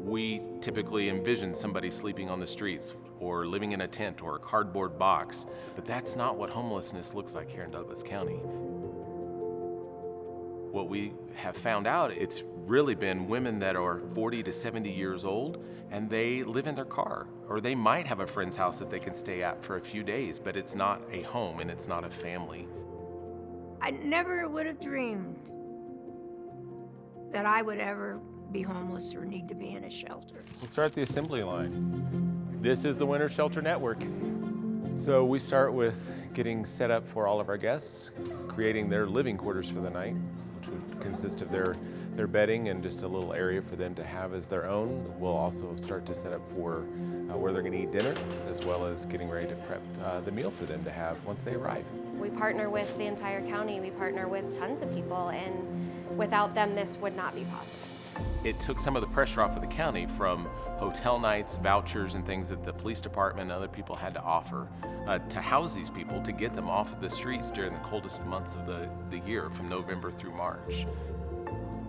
We typically envision somebody sleeping on the streets or living in a tent or a cardboard box, but that's not what homelessness looks like here in Douglas County. What we have found out, it's really been women that are 40 to 70 years old and they live in their car, or they might have a friend's house that they can stay at for a few days, but it's not a home and it's not a family. I never would have dreamed that I would ever be homeless or need to be in a shelter. We'll start the assembly line. This is the Winter Shelter Network. So we start with getting set up for all of our guests, creating their living quarters for the night, which would consist of their bedding and just a little area for them to have as their own. We'll also start to set up for where they're gonna eat dinner, as well as getting ready to prep the meal for them to have once they arrive. We partner with the entire county, we partner with tons of people, and without them this would not be possible. It took some of the pressure off of the county from hotel nights, vouchers, and things that the police department and other people had to offer to house these people, to get them off of the streets during the coldest months of the year, from November through March.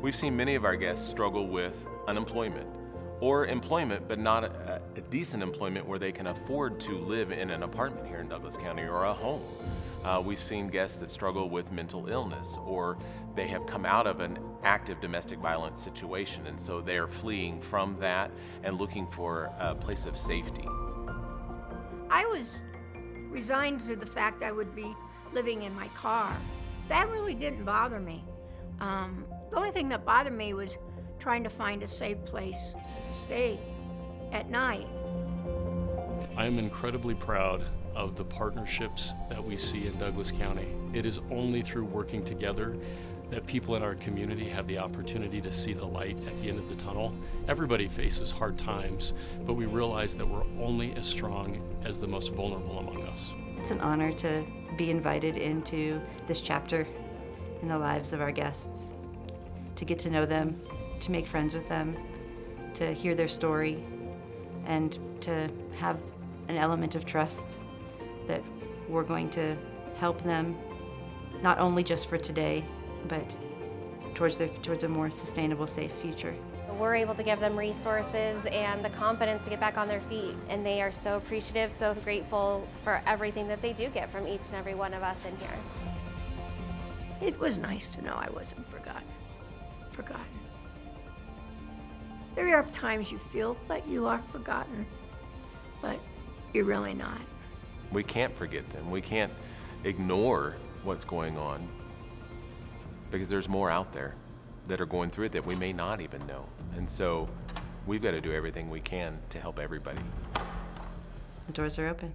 We've seen many of our guests struggle with unemployment, or employment, but not a decent employment where they can afford to live in an apartment here in Douglas County or a home. We've seen guests that struggle with mental illness, or they have come out of an active domestic violence situation, and so they are fleeing from that and looking for a place of safety. I was resigned to the fact I would be living in my car. That really didn't bother me. The only thing that bothered me was trying to find a safe place to stay at night. I'm incredibly proud of the partnerships that we see in Douglas County. It is only through working together that people in our community have the opportunity to see the light at the end of the tunnel. Everybody faces hard times, but we realize that we're only as strong as the most vulnerable among us. It's an honor to be invited into this chapter in the lives of our guests, to get to know them, to make friends with them, to hear their story, and to have an element of trust that we're going to help them, not only just for today, but towards a more sustainable, safe future. We're able to give them resources and the confidence to get back on their feet, and they are so appreciative, so grateful for everything that they do get from each and every one of us in here. It was nice to know I wasn't forgotten. There are times you feel that you are forgotten, but you're really not. We can't forget them. We can't ignore what's going on, because there's more out there that are going through it that we may not even know. And so we've got to do everything we can to help everybody. The doors are open.